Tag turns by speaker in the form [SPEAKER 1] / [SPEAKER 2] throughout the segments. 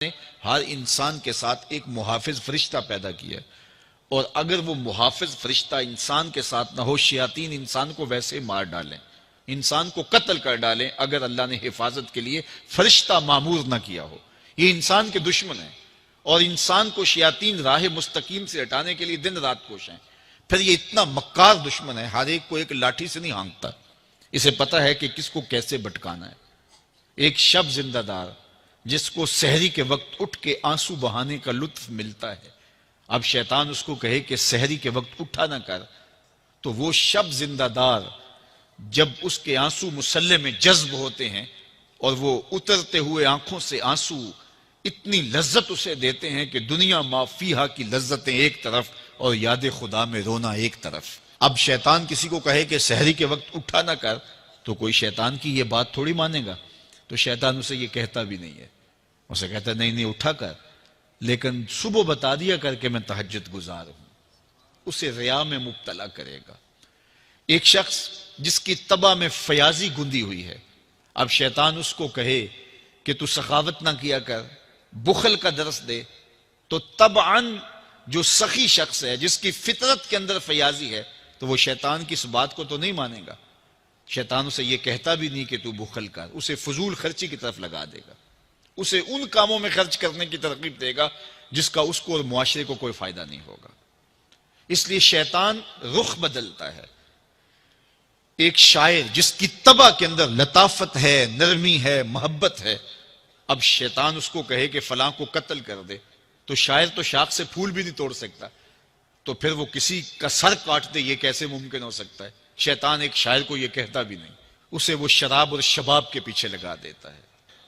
[SPEAKER 1] نے ہر انسان کے ساتھ ایک محافظ فرشتہ پیدا کیا ہے، اور اگر وہ محافظ فرشتہ انسان کے ساتھ نہ ہو، شیاطین انسان کو ویسے مار ڈالیں، انسان کو قتل کر ڈالیں، اگر اللہ نے حفاظت کے لیے فرشتہ معمور نہ کیا ہو۔ یہ انسان کے دشمن ہیں، اور انسان کو شیاطین راہ مستقیم سے ہٹانے کے لیے دن رات کوش ہیں۔ پھر یہ اتنا مکار دشمن ہے، ہر ایک کو ایک لاٹھی سے نہیں ہانکتا، اسے پتہ ہے کہ کس کو کیسے بھٹکانا ہے۔ ایک شب زندہ دار جس کو سحری کے وقت اٹھ کے آنسو بہانے کا لطف ملتا ہے، اب شیطان اس کو کہے کہ سحری کے وقت اٹھا نہ کر، تو وہ شب زندہ دار جب اس کے آنسو مسلح میں جذب ہوتے ہیں اور وہ اترتے ہوئے آنکھوں سے آنسو اتنی لذت اسے دیتے ہیں کہ دنیا ما فیہا کی لذتیں ایک طرف اور یاد خدا میں رونا ایک طرف۔ اب شیطان کسی کو کہے کہ سحری کے وقت اٹھا نہ کر، تو کوئی شیطان کی یہ بات تھوڑی مانے گا، تو شیطان اسے یہ کہتا بھی نہیں ہے، اسے کہتا ہے نہیں اٹھا کر، لیکن صبح بتا دیا کر کے میں تہجد گزار ہوں، اسے ریا میں مبتلا کرے گا۔ ایک شخص جس کی طبع میں فیاضی گندی ہوئی ہے، اب شیطان اس کو کہے کہ تو سخاوت نہ کیا کر، بخل کا درس دے، تو طبعاً جو سخی شخص ہے، جس کی فطرت کے اندر فیاضی ہے، تو وہ شیطان کی اس بات کو تو نہیں مانے گا۔ شیطان اسے یہ کہتا بھی نہیں کہ تو بخل کر، اسے فضول خرچی کی طرف لگا دے گا، اسے ان کاموں میں خرچ کرنے کی ترغیب دے گا جس کا اس کو اور معاشرے کو کوئی فائدہ نہیں ہوگا۔ اس لیے شیطان رخ بدلتا ہے۔ ایک شاعر جس کی طبع کے اندر لطافت ہے، نرمی ہے، محبت ہے، اب شیطان اس کو کہے کہ فلاں کو قتل کر دے، تو شاعر تو شاخ سے پھول بھی نہیں توڑ سکتا، تو پھر وہ کسی کا سر کاٹ دے، یہ کیسے ممکن ہو سکتا ہے؟ شیطان ایک شاعر کو یہ کہتا بھی نہیں، اسے وہ شراب اور شباب کے پیچھے لگا دیتا ہے۔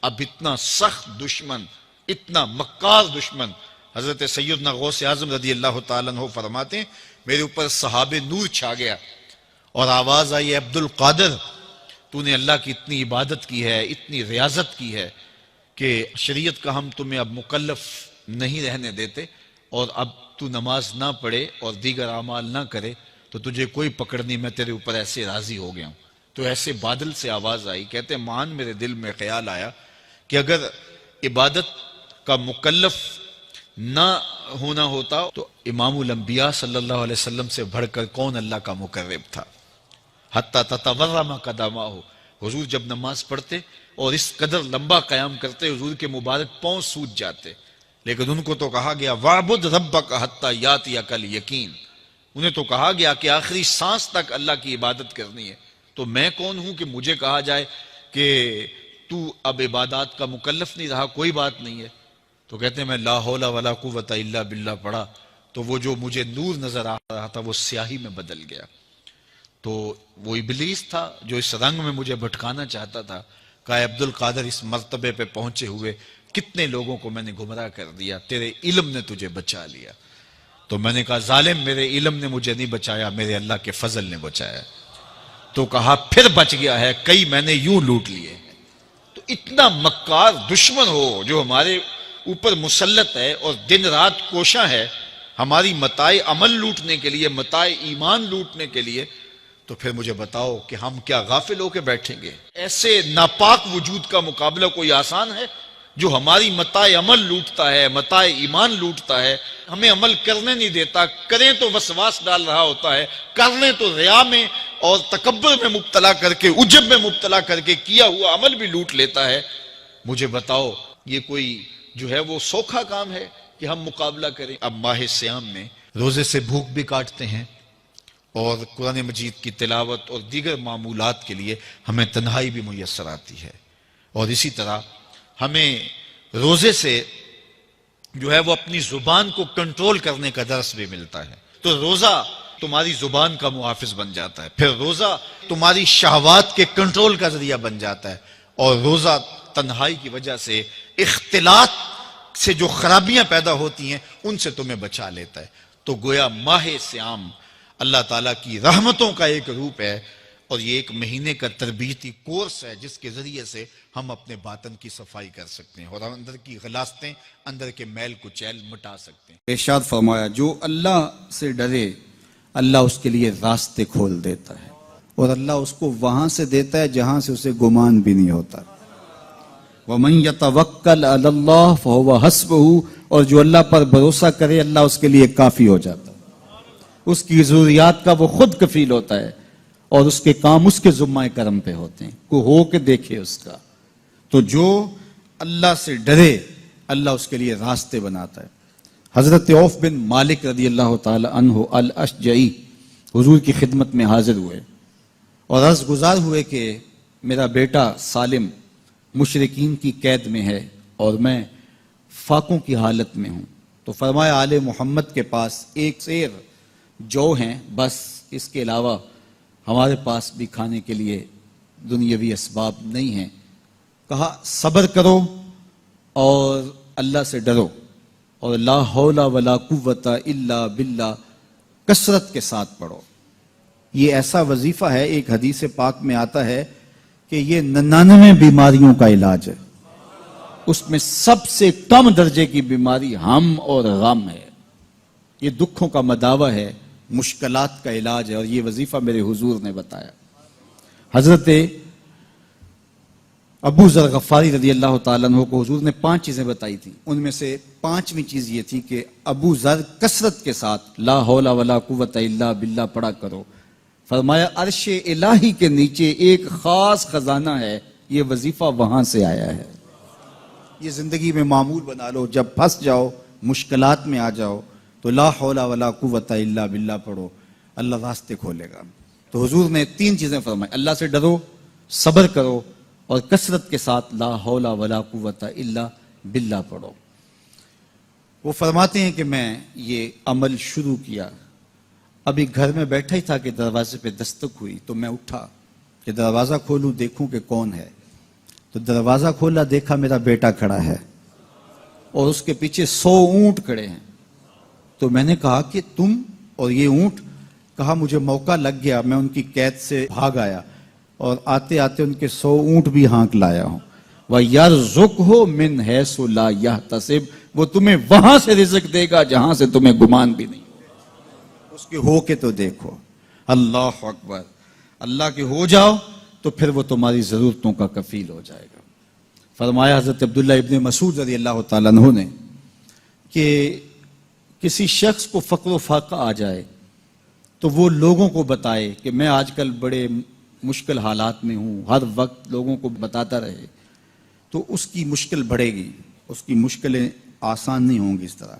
[SPEAKER 1] اب اتنا سخت دشمن، اتنا مکار دشمن، حضرت سیدنا غوث اعظم رضی اللہ تعالیٰ عنہ فرماتے ہیں میرے اوپر صحاب نور چھا گیا اور آواز آئی عبد القادر، تو نے اللہ کی اتنی عبادت کی ہے، اتنی ریاضت کی ہے کہ شریعت کا ہم تمہیں اب مکلف نہیں رہنے دیتے، اور اب تو نماز نہ پڑھے اور دیگر اعمال نہ کرے تو تجھے کوئی پکڑ نہیں، میں تیرے اوپر ایسے راضی ہو گیا ہوں۔ تو ایسے بادل سے آواز آئی، کہتے ہیں مان میرے دل میں خیال آیا کہ اگر عبادت کا مکلف نہ ہونا ہوتا تو امام الانبیاء صلی اللہ علیہ وسلم سے بڑھ کر کون اللہ کا مقرب تھا۔ حتی تتورم قدماہ، حضور جب نماز پڑھتے اور اس قدر لمبا قیام کرتے حضور کے مبارک پاؤں سوج جاتے، لیکن ان کو تو کہا گیا وَعْبُدْ رَبَّكَ حَتَّى يَأْتِيَكَ الْيَقِينُ، انہیں تو کہا گیا کہ آخری سانس تک اللہ کی عبادت کرنی ہے، تو میں کون ہوں کہ مجھے کہا جائے کہ تو اب عبادات کا مکلف نہیں رہا، کوئی بات نہیں ہے۔ تو کہتے ہیں میں لا حول ولا قوت الا باللہ پڑھا تو وہ جو مجھے نور نظر آ رہا تھا وہ سیاہی میں بدل گیا۔ تو وہ ابلیس تھا جو اس رنگ میں مجھے بھٹکانا چاہتا تھا، کہا عبد القادر اس مرتبے پہ پہنچے ہوئے کتنے لوگوں کو میں نے گمراہ کر دیا، تیرے علم نے تجھے بچا لیا۔ تو میں نے کہا ظالم، میرے علم نے مجھے نہیں بچایا، میرے اللہ کے فضل نے بچایا۔ تو کہا پھر بچ گیا ہے، کئی میں نے یوں لوٹ لیے ہیں۔ تو اتنا مکار دشمن ہو جو ہمارے اوپر مسلط ہے اور دن رات کوشاں ہے ہماری متاع عمل لوٹنے کے لیے، متاع ایمان لوٹنے کے لیے، تو پھر مجھے بتاؤ کہ ہم کیا غافل ہو کے بیٹھیں گے؟ ایسے ناپاک وجود کا مقابلہ کوئی آسان ہے جو ہماری متاع عمل لوٹتا ہے، متاع ایمان لوٹتا ہے، ہمیں عمل کرنے نہیں دیتا، کریں تو وسواس ڈال رہا ہوتا ہے، کر لیں تو ریا میں اور تکبر میں مبتلا کر کے، عجب میں مبتلا کر کے کیا ہوا عمل بھی لوٹ لیتا ہے۔ مجھے بتاؤ یہ کوئی جو ہے وہ سوکھا کام ہے کہ ہم مقابلہ کریں؟ اب ماہ سیام میں روزے سے بھوک بھی کاٹتے ہیں اور قرآن مجید کی تلاوت اور دیگر معمولات کے لیے ہمیں تنہائی بھی میسر آتی ہے، اور اسی طرح ہمیں روزے سے جو ہے وہ اپنی زبان کو کنٹرول کرنے کا درس بھی ملتا ہے۔ تو روزہ تمہاری زبان کا محافظ بن جاتا ہے، پھر روزہ تمہاری شہوات کے کنٹرول کا ذریعہ بن جاتا ہے، اور روزہ تنہائی کی وجہ سے اختلاط سے جو خرابیاں پیدا ہوتی ہیں ان سے تمہیں بچا لیتا ہے۔ تو گویا ماہ سیام اللہ تعالیٰ کی رحمتوں کا ایک روپ ہے، اور یہ ایک مہینے کا تربیتی کورس ہے جس کے ذریعے سے ہم اپنے باطن کی صفائی کر سکتے ہیں اور اندر کی غلاستیں، اندر کے میل کچیل مٹا سکتے ہیں۔
[SPEAKER 2] ارشاد فرمایا جو اللہ سے ڈرے اللہ اس کے لیے راستے کھول دیتا ہے، اور اللہ اس کو وہاں سے دیتا ہے جہاں سے اسے گمان بھی نہیں ہوتا۔ وَمَن يَتَوَكَّلْ عَلَى اللَّهِ فَهُوَ حَسْبُهُ، اور جو اللہ پر بھروسہ کرے اللہ اس کے لیے کافی ہو جاتا ہے، اس کی ضروریات کا وہ خود کفیل ہوتا ہے اور اس کے کام اس کے ذمہ کرم پہ ہوتے ہیں، کو ہو کے دیکھے اس کا۔ تو جو اللہ سے ڈرے اللہ اس کے لیے راستے بناتا ہے۔ حضرت عوف بن مالک رضی اللہ تعالی عنہ الاشجعی حضور کی خدمت میں حاضر ہوئے اور عرض گزار ہوئے کہ میرا بیٹا سالم مشرکین کی قید میں ہے اور میں فاقوں کی حالت میں ہوں، تو فرمایا آل محمد کے پاس ایک سیر جو ہیں، بس اس کے علاوہ ہمارے پاس بھی کھانے کے لیے دنیاوی اسباب نہیں ہیں۔ کہا صبر کرو اور اللہ سے ڈرو اور لا حول ولا قوت الا باللہ کثرت کے ساتھ پڑھو۔ یہ ایسا وظیفہ ہے، ایک حدیث پاک میں آتا ہے کہ یہ 99 بیماریوں کا علاج ہے، اس میں سب سے کم درجے کی بیماری ہم اور غم ہے، یہ دکھوں کا مداوع ہے، مشکلات کا علاج ہے، اور یہ وظیفہ میرے حضور نے بتایا۔ حضرت ابو ذر غفاری رضی اللہ تعالیٰ عنہ کو حضور نے 5 چیزیں بتائی تھیں، ان میں سے 5ویں چیز یہ تھی کہ ابو ذر کثرت کے ساتھ لا حول ولا قوت الا باللہ پڑھا کرو۔ فرمایا عرش الہی کے نیچے ایک خاص خزانہ ہے، یہ وظیفہ وہاں سے آیا ہے، یہ زندگی میں معمول بنا لو، جب پھنس جاؤ مشکلات میں آ جاؤ تو لا حول ولا قوت الا باللہ پڑھو، اللہ راستے کھولے گا۔ تو حضور نے 3 چیزیں فرمائی، اللہ سے ڈرو، صبر کرو اور کثرت کے ساتھ لا حول ولا قوت الا باللہ پڑھو۔ وہ فرماتے ہیں کہ میں یہ عمل شروع کیا، ابھی گھر میں بیٹھا ہی تھا کہ دروازے پہ دستک ہوئی، تو میں اٹھا کہ دروازہ کھولوں دیکھوں کہ کون ہے، تو دروازہ کھولا، دیکھا میرا بیٹا کھڑا ہے اور اس کے پیچھے 100 اونٹ کھڑے ہیں۔ تو میں نے کہا کہ تم اور یہ اونٹ؟ کہا مجھے موقع لگ گیا، میں ان کی قید سے بھاگ آیا اور آتے آتے ان کے 100 اونٹ بھی ہانک لایا ہوں۔ وَيَرْزُقْهُ مِنْ حَيْثُ لَا يَحْتَسِبُ، وہ تمہیں وہاں سے رزق دے گا جہاں سے تمہیں گمان بھی نہیں، اس کے ہو کے تو دیکھو۔ اللہ اکبر، اللہ کے ہو جاؤ تو پھر وہ تمہاری ضرورتوں کا کفیل ہو جائے گا۔ فرمایا حضرت عبداللہ ابن مسعود رضی اللہ تعالیٰ عنہ نے کہ کسی شخص کو فقر و فاقہ آ جائے تو وہ لوگوں کو بتائے کہ میں آج کل بڑے مشکل حالات میں ہوں، ہر وقت لوگوں کو بتاتا رہے تو اس کی مشکل بڑھے گی، اس کی مشکلیں آسان نہیں ہوں گی اس طرح۔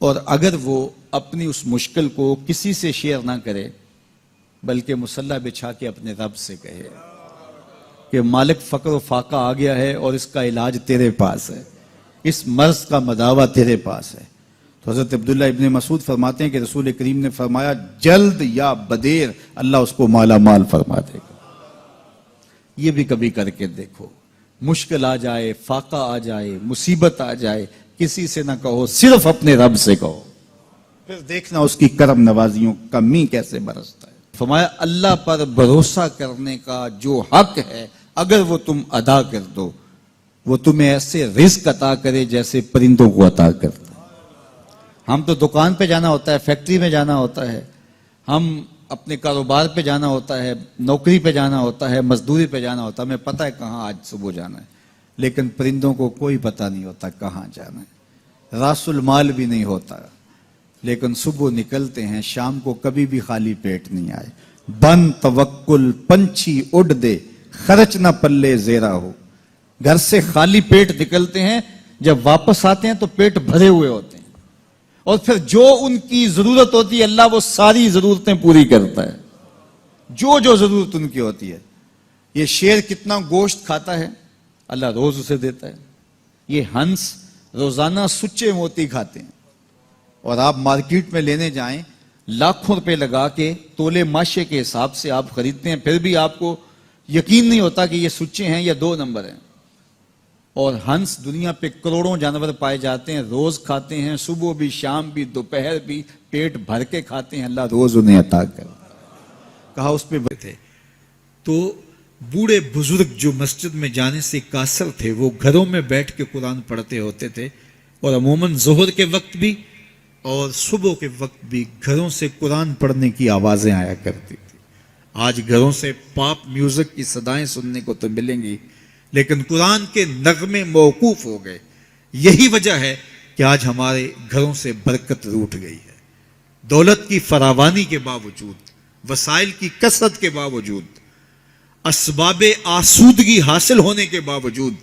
[SPEAKER 2] اور اگر وہ اپنی اس مشکل کو کسی سے شیئر نہ کرے بلکہ مصلی بچھا کے اپنے رب سے کہے کہ مالک فقر و فاقہ آ گیا ہے اور اس کا علاج تیرے پاس ہے، اس مرض کا مداوع تیرے پاس ہے۔ تو حضرت عبداللہ ابن مسعود فرماتے ہیں کہ رسول کریم نے فرمایا جلد یا بدیر اللہ اس کو مالا مال فرما دے گا۔ یہ بھی کبھی کر کے دیکھو، مشکل آ جائے، فاقہ آ جائے، مصیبت آ جائے، کسی سے نہ کہو، صرف اپنے رب سے کہو، پھر دیکھنا اس کی کرم نوازیوں کا می کیسے برستا ہے۔ فرمایا اللہ پر بھروسہ کرنے کا جو حق ہے اگر وہ تم ادا کر دو، وہ تمہیں ایسے رزق عطا کرے جیسے پرندوں کو عطا کرتا ہے۔ ہم تو دکان پہ جانا ہوتا ہے، فیکٹری میں جانا ہوتا ہے، ہم اپنے کاروبار پہ جانا ہوتا ہے، نوکری پہ جانا ہوتا ہے، مزدوری پہ جانا ہوتا ہے، ہمیں پتہ ہے کہاں آج صبح جانا ہے، لیکن پرندوں کو کوئی پتہ نہیں ہوتا کہاں جانا ہے، راس المال بھی نہیں ہوتا، لیکن صبح نکلتے ہیں، شام کو کبھی بھی خالی پیٹ نہیں آئے۔ بن توکل پنچھی اڑ دے، خرچ نہ پلے زیرا ہو۔ گھر سے خالی پیٹ نکلتے ہیں، جب واپس آتے ہیں تو پیٹ بھرے ہوئے ہوتے ہیں، اور پھر جو ان کی ضرورت ہوتی ہے اللہ وہ ساری ضرورتیں پوری کرتا ہے، جو ضرورت ان کی ہوتی ہے۔ یہ شیر کتنا گوشت کھاتا ہے اللہ روز اسے دیتا ہے، یہ ہنس روزانہ سچے موتی کھاتے ہیں، اور آپ مارکیٹ میں لینے جائیں لاکھوں روپے لگا کے تولے ماشے کے حساب سے آپ خریدتے ہیں، پھر بھی آپ کو یقین نہیں ہوتا کہ یہ سچے ہیں یا 2 نمبر ہیں۔ اور ہنس دنیا پہ کروڑوں جانور پائے جاتے ہیں، روز کھاتے ہیں، صبح بھی، شام بھی، دوپہر بھی، پیٹ بھر کے کھاتے ہیں، اللہ روز انہیں عطا کرتا ہے۔ کہا اس پہ تھے تو بوڑھے بزرگ جو مسجد میں جانے سے قاصر تھے وہ گھروں میں بیٹھ کے قرآن پڑھتے ہوتے تھے، اور عموماً ظہر کے وقت بھی اور صبح کے وقت بھی گھروں سے قرآن پڑھنے کی آوازیں آیا کرتی تھی۔ آج گھروں سے پاپ میوزک کی صدائیں سننے کو تو ملیں گی، لیکن قرآن کے نغمے موقوف ہو گئے. یہی وجہ ہے کہ آج ہمارے گھروں سے برکت روٹ گئی ہے. دولت کی فراوانی کے باوجود، وسائل کی کثرت کے باوجود، اسباب آسودگی حاصل ہونے کے باوجود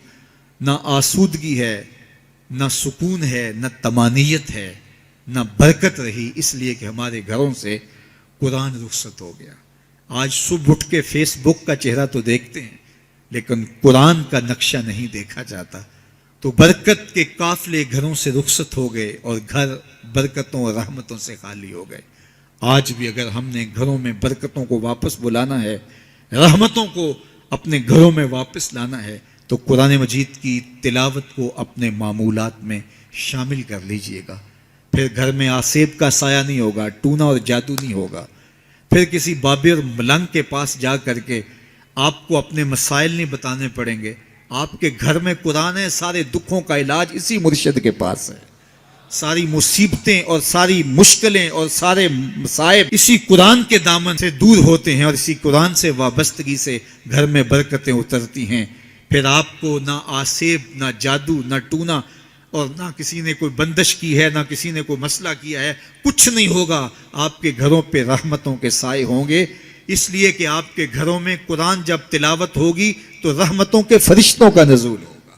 [SPEAKER 2] نہ آسودگی ہے، نہ سکون ہے، نہ طمانیت ہے، نہ برکت رہی، اس لیے کہ ہمارے گھروں سے قرآن رخصت ہو گیا. آج صبح اٹھ کے فیس بک کا چہرہ تو دیکھتے ہیں لیکن قرآن کا نقشہ نہیں دیکھا جاتا. تو برکت کے قافلے گھروں سے رخصت ہو گئے اور گھر برکتوں اور رحمتوں سے خالی ہو گئے. آج بھی اگر ہم نے گھروں میں برکتوں کو واپس بلانا ہے، رحمتوں کو اپنے گھروں میں واپس لانا ہے، تو قرآن مجید کی تلاوت کو اپنے معمولات میں شامل کر لیجئے گا. پھر گھر میں آسیب کا سایہ نہیں ہوگا، ٹونا اور جادو نہیں ہوگا. پھر کسی بابے اور ملنگ کے پاس جا کر کے آپ کو اپنے مسائل نہیں بتانے پڑیں گے. آپ کے گھر میں قرآن ہے، سارے دکھوں کا علاج اسی مرشد کے پاس ہے. ساری مصیبتیں اور ساری مشکلیں اور سارے مصائب اسی قرآن کے دامن سے دور ہوتے ہیں اور اسی قرآن سے وابستگی سے گھر میں برکتیں اترتی ہیں. پھر آپ کو نہ آسیب، نہ جادو، نہ ٹونا، اور نہ کسی نے کوئی بندش کی ہے، نہ کسی نے کوئی مسئلہ کیا ہے، کچھ نہیں ہوگا. آپ کے گھروں پہ رحمتوں کے سائے ہوں گے، اس لیے کہ آپ کے گھروں میں قرآن جب تلاوت ہوگی تو رحمتوں کے فرشتوں کا نزول ہوگا.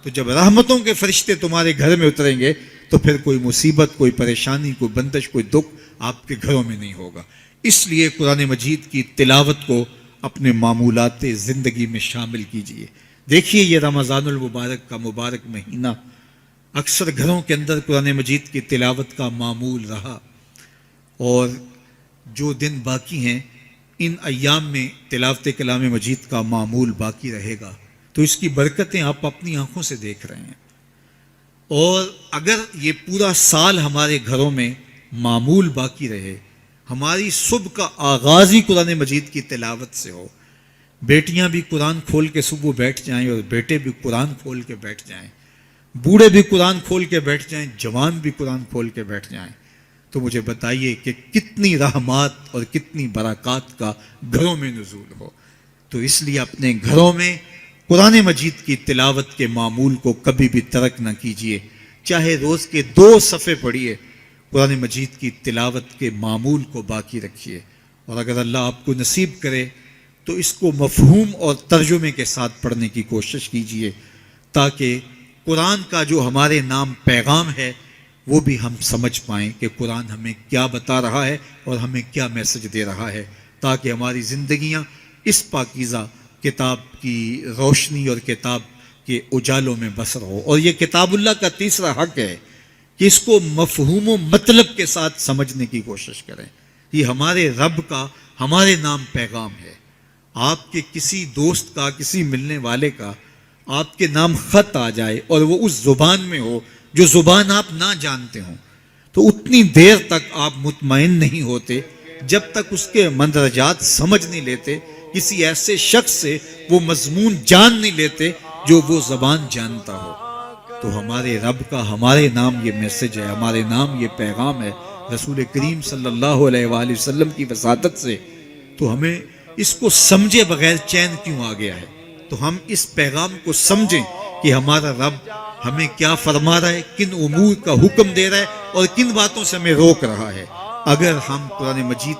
[SPEAKER 2] تو جب رحمتوں کے فرشتے تمہارے گھر میں اتریں گے تو پھر کوئی مصیبت، کوئی پریشانی، کوئی بندش، کوئی دکھ آپ کے گھروں میں نہیں ہوگا. اس لیے قرآن مجید کی تلاوت کو اپنے معمولات زندگی میں شامل کیجئے. دیکھیے یہ رمضان المبارک کا مبارک مہینہ اکثر گھروں کے اندر قرآن مجید کی تلاوت کا معمول رہا، اور جو دن باقی ہیں ان ایام میں تلاوت کلام مجید کا معمول باقی رہے گا. تو اس کی برکتیں آپ اپنی آنکھوں سے دیکھ رہے ہیں. اور اگر یہ پورا سال ہمارے گھروں میں معمول باقی رہے، ہماری صبح کا آغاز ہی قرآن مجید کی تلاوت سے ہو، بیٹیاں بھی قرآن کھول کے صبح بیٹھ جائیں اور بیٹے بھی قرآن کھول کے بیٹھ جائیں، بوڑھے بھی قرآن کھول کے بیٹھ جائیں، جوان بھی قرآن کھول کے بیٹھ جائیں، تو مجھے بتائیے کہ کتنی رحمات اور کتنی برکات کا گھروں میں نزول ہو. تو اس لیے اپنے گھروں میں قرآن مجید کی تلاوت کے معمول کو کبھی بھی ترک نہ کیجیے. چاہے روز کے 2 صفحے پڑھیے، قرآن مجید کی تلاوت کے معمول کو باقی رکھیے. اور اگر اللہ آپ کو نصیب کرے تو اس کو مفہوم اور ترجمے کے ساتھ پڑھنے کی کوشش کیجیے، تاکہ قرآن کا جو ہمارے نام پیغام ہے وہ بھی ہم سمجھ پائیں کہ قرآن ہمیں کیا بتا رہا ہے اور ہمیں کیا میسج دے رہا ہے، تاکہ ہماری زندگیاں اس پاکیزہ کتاب کی روشنی اور کتاب کے اجالوں میں بسر ہو. اور یہ کتاب اللہ کا تیسرا حق ہے کہ اس کو مفہوم و مطلب کے ساتھ سمجھنے کی کوشش کریں. یہ ہمارے رب کا ہمارے نام پیغام ہے. آپ کے کسی دوست کا، کسی ملنے والے کا آپ کے نام خط آ جائے اور وہ اس زبان میں ہو جو زبان آپ نہ جانتے ہوں، تو اتنی دیر تک آپ مطمئن نہیں ہوتے جب تک اس کے مندرجات سمجھ نہیں لیتے، کسی ایسے شخص سے وہ مضمون جان نہیں لیتے جو وہ زبان جانتا ہو. تو ہمارے رب کا ہمارے نام یہ میسج ہے، ہمارے نام یہ پیغام ہے رسول کریم صلی اللہ علیہ وآلہ وسلم کی وساطت سے. تو ہمیں اس کو سمجھے بغیر چین کیوں آ گیا ہے؟ تو ہم اس پیغام کو سمجھیں کہ ہمارا رب ہمیں کیا فرما رہا ہے، کن امور کا حکم دے رہا ہے اور کن باتوں سے ہمیں روک رہا ہے. اگر ہم قرآن مجید